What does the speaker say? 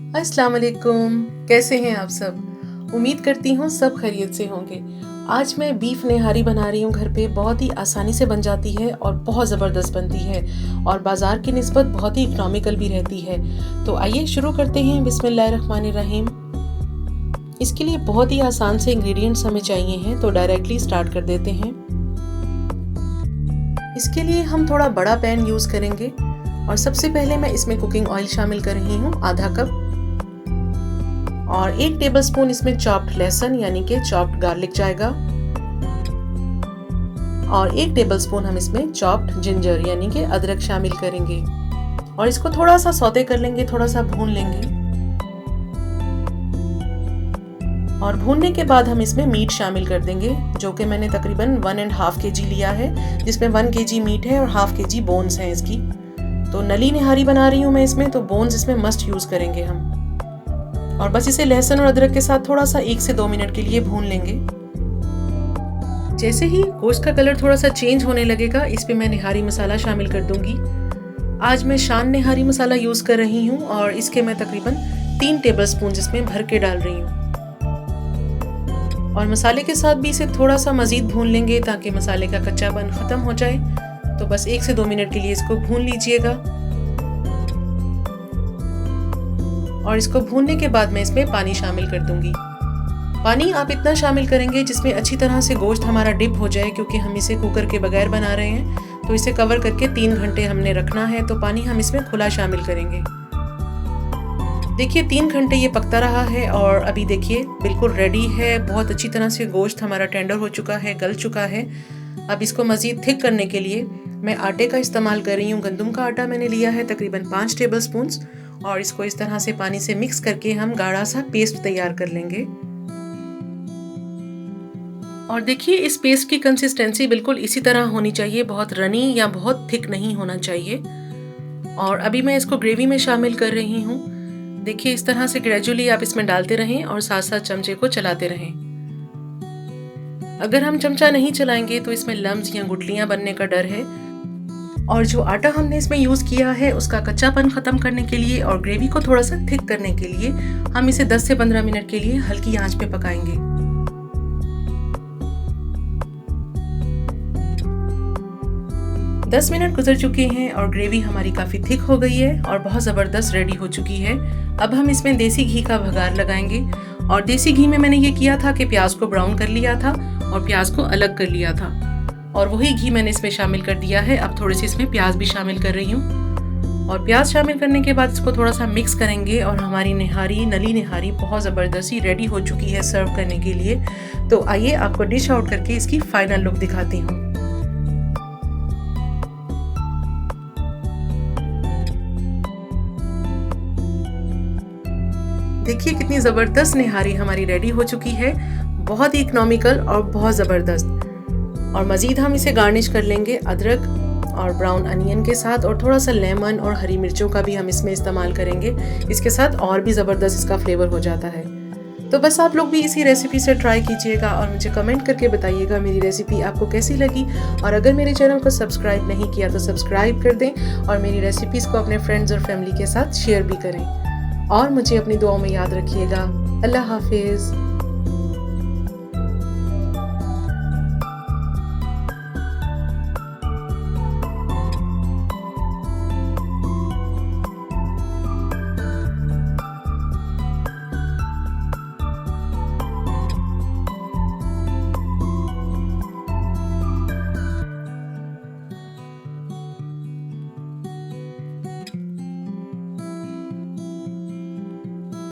अस्सलाम वालेकुम। कैसे हैं आप सब? उम्मीद करती हूँ सब खैरियत से होंगे। आज मैं बीफ निहारी बना रही हूँ घर पे। बहुत ही आसानी से बन जाती है और बहुत ज़बरदस्त बनती है और बाज़ार की निस्बत बहुत ही इकोनॉमिकल भी रहती है। तो आइए शुरू करते हैं। बिस्मिल्लाहिर्रहमानिर्रहीम। इसके लिए बहुत ही आसान से इंग्रेडिएंट्स हमें चाहिए हैं, तो डायरेक्टली स्टार्ट कर देते हैं। इसके लिए हम थोड़ा बड़ा पैन यूज़ करेंगे और सबसे पहले मैं इसमें कुकिंग ऑयल शामिल कर रही हूँ, आधा कप। और 1 टेबलस्पून इसमें चॉप्ड लहसुन यानी कि चॉप्ड गार्लिक जाएगा। और 1 टेबलस्पून हम इसमें चॉप्ड जिंजर यानी कि अदरक शामिल करेंगे और इसको थोड़ा सा सौते कर लेंगे, थोड़ा सा भून लेंगे। और भूनने के बाद हम इसमें मीट शामिल कर देंगे, जो कि मैंने तकरीबन 1.5 kg लिया है, जिसमें 1 kg मीट है और 1/2 kg बोन्स हैं इसकी। तो नली निहारी बना रही हूँ मैं इसमें, तो बोन्स इसमें मस्ट यूज़ करेंगे हम। और बस इसे लहसुन और अदरक के साथ थोड़ा सा 1 से 2 मिनट के लिए भून लेंगे। जैसे ही गोश्त का कलर थोड़ा सा चेंज होने लगेगा, इस पे मैं निहारी मसाला शामिल कर दूंगी। आज मैं शान निहारी मसाला यूज़ कर रही हूँ और इसके मैं तकरीबन 3 टेबलस्पून इसमें भर के डाल रही हूँ। और मसाले के साथ भी इसे थोड़ा सा मज़ीद भून लेंगे ताकि मसाले का कच्चापन ख़त्म हो जाए। तो बस 1 से 2 मिनट के लिए इसको भून लीजिएगा। और इसको भूनने के बाद मैं इसमें पानी शामिल कर दूंगी। पानी आप इतना शामिल करेंगे जिसमें अच्छी तरह से गोश्त हमारा डिप हो जाए, क्योंकि हम इसे कुकर के बगैर बना रहे हैं। तो इसे कवर करके 3 घंटे हमने रखना है, तो पानी हम इसमें खुला शामिल करेंगे। देखिए 3 घंटे ये पकता रहा है और अभी देखिए बिल्कुल रेडी है। बहुत अच्छी तरह से गोश्त हमारा टेंडर हो चुका है, गल चुका है। अब इसको मज़ीद थिक करने के लिए मैं आटे का इस्तेमाल कर रही हूँ। गंदम का आटा मैंने लिया है तकरीबन 5 टेबलस्पून और इसको इस तरह से पानी से मिक्स करके हम गाढ़ा सा पेस्ट तैयार कर लेंगे। और देखिए इस पेस्ट की कंसिस्टेंसी बिल्कुल इसी तरह होनी चाहिए, बहुत रनी या बहुत थिक नहीं होना चाहिए। और अभी मैं इसको ग्रेवी में शामिल कर रही हूँ। देखिए इस तरह से ग्रेजुअली आप इसमें डालते रहें और साथ साथ चमचे को चलाते रहें। अगर हम चमचा नहीं चलाएंगे तो इसमें लम्स या गुठलियाँ बनने का डर है। और जो आटा हमने इसमें यूज़ किया है उसका कच्चापन ख़त्म करने के लिए और ग्रेवी को थोड़ा सा थिक करने के लिए हम इसे 10 से 15 मिनट के लिए हल्की आंच पे पकाएंगे। दस मिनट गुजर चुके हैं और ग्रेवी हमारी काफ़ी थिक हो गई है और बहुत ज़बरदस्त रेडी हो चुकी है। अब हम इसमें देसी घी का भगार लगाएंगे। और देसी घी में मैंने ये किया था कि प्याज को ब्राउन कर लिया था और प्याज को अलग कर लिया था, और वही घी मैंने इसमें शामिल कर दिया है। अब थोड़ी सी इसमें प्याज भी शामिल कर रही हूँ और प्याज शामिल करने के बाद इसको थोड़ा सा मिक्स करेंगे और हमारी निहारी, नली निहारी बहुत ज़बरदस्ती रेडी हो चुकी है सर्व करने के लिए। तो आइए आपको डिश आउट करके इसकी फाइनल लुक दिखाती हूँ। देखिए कितनी ज़बरदस्त निहारी हमारी रेडी हो चुकी है, बहुत ही इकोनॉमिकल और बहुत ज़बरदस्त। और मज़ीद हम इसे गार्निश कर लेंगे अदरक और ब्राउन अनियन के साथ, और थोड़ा सा लेमन और हरी मिर्चों का भी हम इसमें इस्तेमाल करेंगे। इसके साथ और भी ज़बरदस्त इसका फ्लेवर हो जाता है। तो बस आप लोग भी इसी रेसिपी से ट्राई कीजिएगा और मुझे कमेंट करके बताइएगा मेरी रेसिपी आपको कैसी लगी। और अगर मेरे चैनल को सब्सक्राइब नहीं किया तो सब्सक्राइब कर दें और मेरी रेसिपीज़ को अपने फ्रेंड्स और फैमिली के साथ शेयर भी करें। और मुझे अपनी दुआओं में याद रखिएगा। अल्लाह हाफिज़।